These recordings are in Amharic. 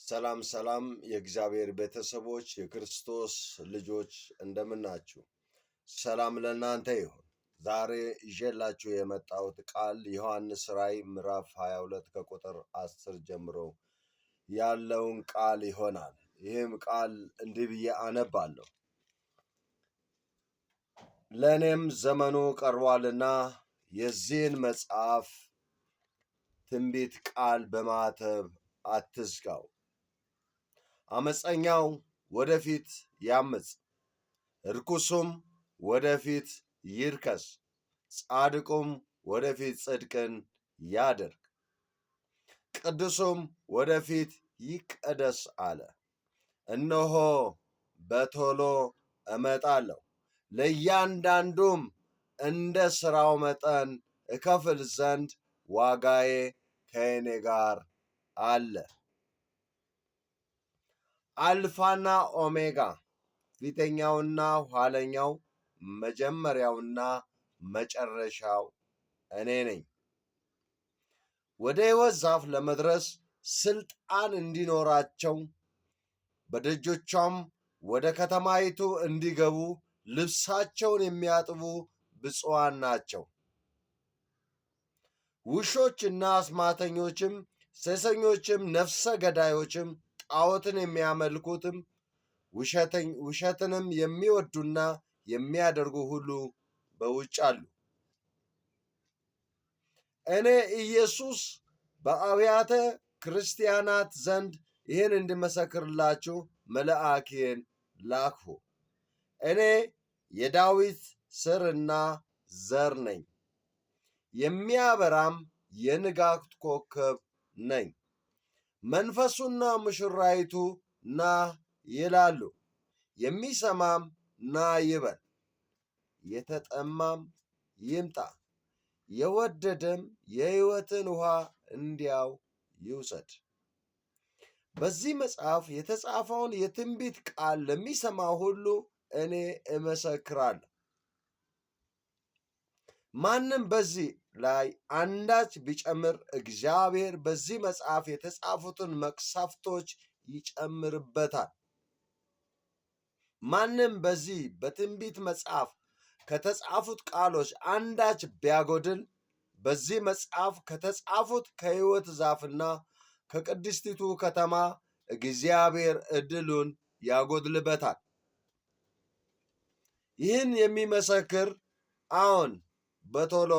ሰላም ሰላም የእግዚአብሔር ቤተሰቦች የክርስቶስ ልጆች እንደምናችሁ። ሰላም ለእናንተ ይሁን። ዛሬ ይዤላችሁ የመጣሁት ቃል ዮሐንስ ራእይ ምዕራፍ 22 ከቁጥር 10 ጀምሮ ያለውን ቃል ይሆናል። ይህም ቃል እንዲህ ብዬ አነባለሁ። ለእኔም ዘመኑ ቀርቧልና የዚህን መጽሐፍ ትንቢት ቃል በማተብ አትዝጋው። አመፀኛው ወደፊት ያምፅ፣ ርኩሱም ወደፊት ይርከስ፣ ጻድቁም ወደፊት ጽድቅን ያድርግ፣ ቅዱሱም ወደፊት ይቀደስ አለ። እነሆ በቶሎ እመጣለሁ፣ ለእያንዳንዱም እንደ ሥራው መጠን እከፍል ዘንድ ዋጋዬ ከእኔ ጋር አለ። አልፋና ኦሜጋ፣ ፊተኛውና ኋለኛው፣ መጀመሪያውና መጨረሻው እኔ ነኝ። ወደ ሕይወት ዛፍ ለመድረስ ስልጣን እንዲኖራቸው በደጆቿም ወደ ከተማይቱ እንዲገቡ ልብሳቸውን የሚያጥቡ ብፁዓን ናቸው። ውሾችና አስማተኞችም፣ ሴሰኞችም፣ ነፍሰ ገዳዮችም፣ ጣዖትን የሚያመልኩትም ውሸትንም የሚወዱና የሚያደርጉ ሁሉ በውጭ አሉ። እኔ ኢየሱስ በአብያተ ክርስቲያናት ዘንድ ይህን እንድመሰክርላችሁ መልአኬን ላክሁ። እኔ የዳዊት ሥርና ዘር ነኝ፣ የሚያበራም የንጋት ኮከብ ነኝ። መንፈሱና ሙሽራይቱ ና ይላሉ፣ የሚሰማም ና ይበል፣ የተጠማም ይምጣ፣ የወደደም የሕይወትን ውሃ እንዲያው ይውሰድ። በዚህ መጽሐፍ የተጻፈውን የትንቢት ቃል ለሚሰማ ሁሉ እኔ እመሰክራለሁ። ማንም በዚህ ላይ አንዳች ቢጨምር እግዚአብሔር በዚህ መጽሐፍ የተጻፉትን መቅሰፍቶች ይጨምርበታል። ማንም በዚህ በትንቢት መጽሐፍ ከተጻፉት ቃሎች አንዳች ቢያጎድል በዚህ መጽሐፍ ከተጻፉት ከሕይወት ዛፍና ከቅድስቲቱ ከተማ እግዚአብሔር ዕድሉን ያጎድልበታል። ይህን የሚመሰክር አዎን በቶሎ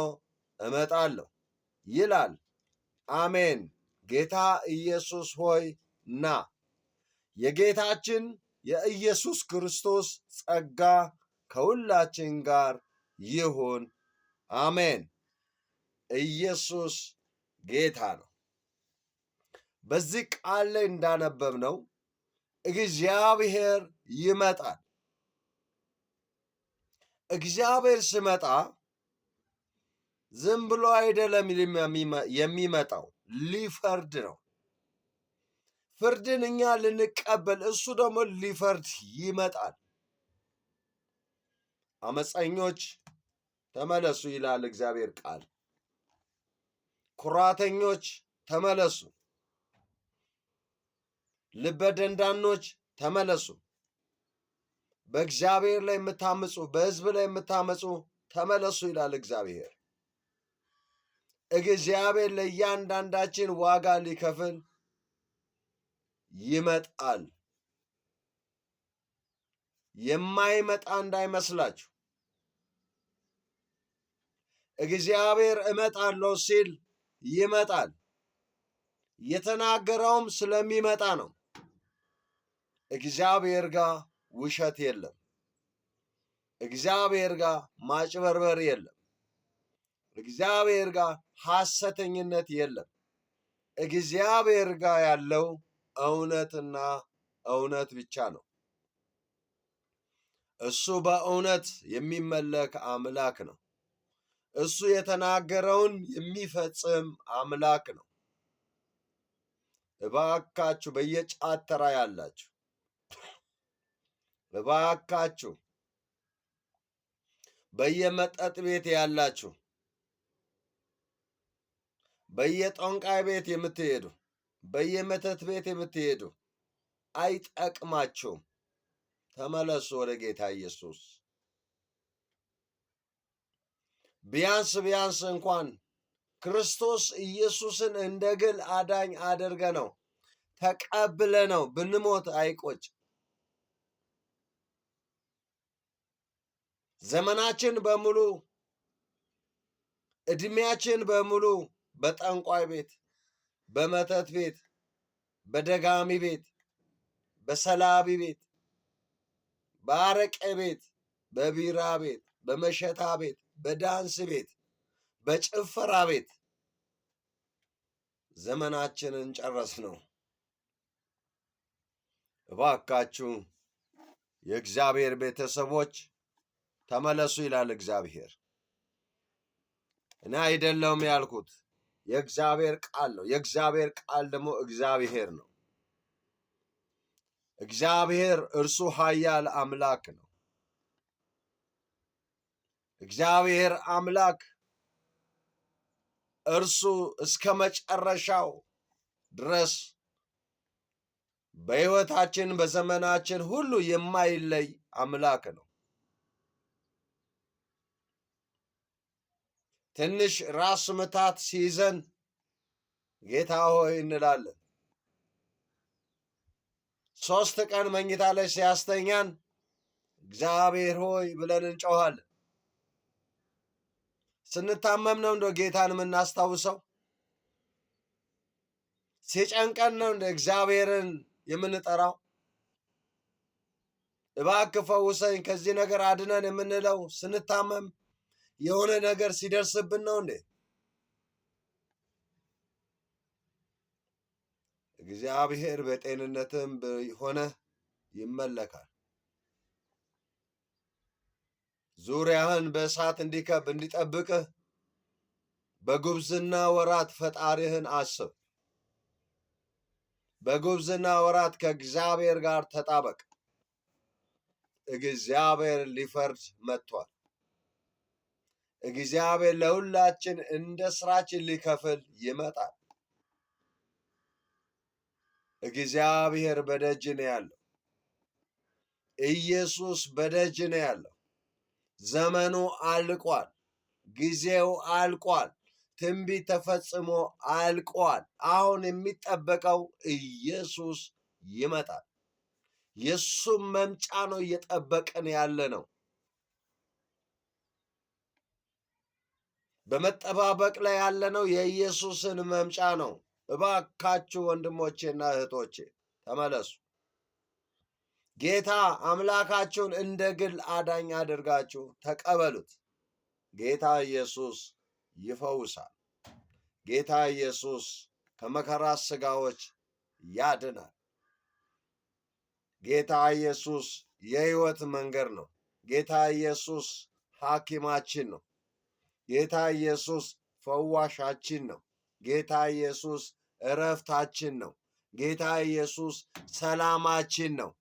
እመጣለሁ ይላል። አሜን። ጌታ ኢየሱስ ሆይ ና። የጌታችን የኢየሱስ ክርስቶስ ጸጋ ከሁላችን ጋር ይሁን። አሜን። ኢየሱስ ጌታ ነው። በዚህ ቃል ላይ እንዳነበብነው እግዚአብሔር ይመጣል። እግዚአብሔር ሲመጣ ዝም ብሎ አይደለም የሚመጣው፣ ሊፈርድ ነው። ፍርድን እኛ ልንቀበል፣ እሱ ደግሞ ሊፈርድ ይመጣል። አመፀኞች ተመለሱ ይላል እግዚአብሔር ቃል። ኩራተኞች ተመለሱ፣ ልበ ደንዳኖች ተመለሱ። በእግዚአብሔር ላይ የምታምፁ፣ በሕዝብ ላይ የምታመፁ ተመለሱ ይላል እግዚአብሔር። እግዚአብሔር ለእያንዳንዳችን ዋጋ ሊከፍል ይመጣል። የማይመጣ እንዳይመስላችሁ። እግዚአብሔር እመጣለሁ ሲል ይመጣል። የተናገረውም ስለሚመጣ ነው። እግዚአብሔር ጋር ውሸት የለም። እግዚአብሔር ጋር ማጭበርበር የለም። እግዚአብሔር ጋር ሐሰተኝነት የለም። እግዚአብሔር ጋር ያለው እውነትና እውነት ብቻ ነው። እሱ በእውነት የሚመለክ አምላክ ነው። እሱ የተናገረውን የሚፈጽም አምላክ ነው። እባካችሁ በየጫት ተራ ያላችሁ፣ እባካችሁ በየመጠጥ ቤት ያላችሁ፣ በየጠንቋይ ቤት የምትሄዱ፣ በየመተት ቤት የምትሄዱ አይጠቅማችሁም። ተመለሱ ወደ ጌታ ኢየሱስ። ቢያንስ እንኳን ክርስቶስ ኢየሱስን እንደ ግል አዳኝ አድርገ ነው ተቀብለ ነው ብንሞት አይቆጭ። ዘመናችን በሙሉ እድሜያችን በሙሉ በጠንቋይ ቤት፣ በመተት ቤት፣ በደጋሚ ቤት፣ በሰላቢ ቤት፣ በአረቄ ቤት፣ በቢራ ቤት፣ በመሸታ ቤት፣ በዳንስ ቤት፣ በጭፈራ ቤት ዘመናችንን ጨረስ ነው። እባካችሁ የእግዚአብሔር ቤተሰቦች ተመለሱ ይላል እግዚአብሔር። እኔ አይደለሁም ያልኩት፣ የእግዚአብሔር ቃል ነው። የእግዚአብሔር ቃል ደግሞ እግዚአብሔር ነው። እግዚአብሔር እርሱ ኃያል አምላክ ነው። እግዚአብሔር አምላክ እርሱ እስከ መጨረሻው ድረስ በሕይወታችን በዘመናችን ሁሉ የማይለይ አምላክ ነው። ትንሽ ራስ ምታት ሲይዘን ጌታ ሆይ እንላለን። 3 ቀን መኝታ ላይ ሲያስተኛን እግዚአብሔር ሆይ ብለን እንጮኻለን። ስንታመም ነው እንደ ጌታን የምናስታውሰው? ሲጨንቀን ነው እንደ እግዚአብሔርን የምንጠራው? እባክህ ፈውሰኝ፣ ከዚህ ነገር አድነን የምንለው ስንታመም የሆነ ነገር ሲደርስብን ነው እንዴ? እግዚአብሔር በጤንነትም ሆነ ይመለካል። ዙሪያህን በእሳት እንዲከብ እንዲጠብቅህ በጉብዝና ወራት ፈጣሪህን አስብ። በጉብዝና ወራት ከእግዚአብሔር ጋር ተጣበቅ። እግዚአብሔር ሊፈርድ መጥቷል። እግዚአብሔር ለሁላችን እንደ ስራችን ሊከፍል ይመጣል። እግዚአብሔር በደጅ ነው ያለው። ኢየሱስ በደጅ ነው ያለው። ዘመኑ አልቋል። ጊዜው አልቋል። ትንቢት ተፈጽሞ አልቋል። አሁን የሚጠበቀው ኢየሱስ ይመጣል። የእሱም መምጫ ነው እየጠበቅን ያለ ነው። በመጠባበቅ ላይ ያለነው የኢየሱስን መምጫ ነው። እባካችሁ ወንድሞቼና እህቶቼ ተመለሱ። ጌታ አምላካችሁን እንደ ግል አዳኝ አድርጋችሁ ተቀበሉት። ጌታ ኢየሱስ ይፈውሳል። ጌታ ኢየሱስ ከመከራ ሥጋዎች ያድናል። ጌታ ኢየሱስ የሕይወት መንገድ ነው። ጌታ ኢየሱስ ሐኪማችን ነው። ጌታ ኢየሱስ ፈዋሻችን ነው። ጌታ ኢየሱስ እረፍታችን ነው። ጌታ ኢየሱስ ሰላማችን ነው።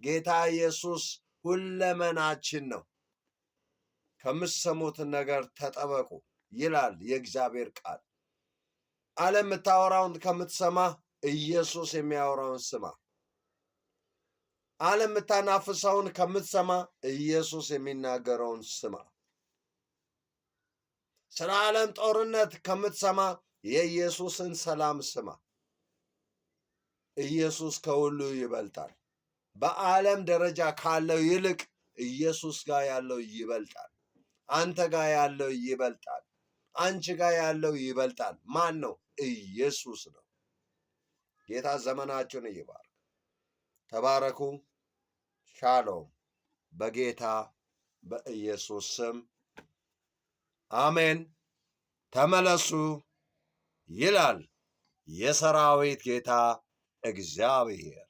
ጌታ ኢየሱስ ሁለመናችን ነው። ከምትሰሙት ነገር ተጠበቁ ይላል የእግዚአብሔር ቃል። ዓለም የምታወራውን ከምትሰማ ኢየሱስ የሚያወራውን ስማ። ዓለም የምታናፍሰውን ከምትሰማ ኢየሱስ የሚናገረውን ስማ። ስለ ዓለም ጦርነት ከምትሰማ የኢየሱስን ሰላም ስማ። ኢየሱስ ከሁሉ ይበልጣል። በዓለም ደረጃ ካለው ይልቅ ኢየሱስ ጋር ያለው ይበልጣል። አንተ ጋር ያለው ይበልጣል። አንቺ ጋር ያለው ይበልጣል። ማን ነው? ኢየሱስ ነው። ጌታ ዘመናችሁን ይባርክ። ተባረኩ። ሻሎም። በጌታ በኢየሱስ ስም አሜን። ተመለሱ ይላል የሰራዊት ጌታ እግዚአብሔር።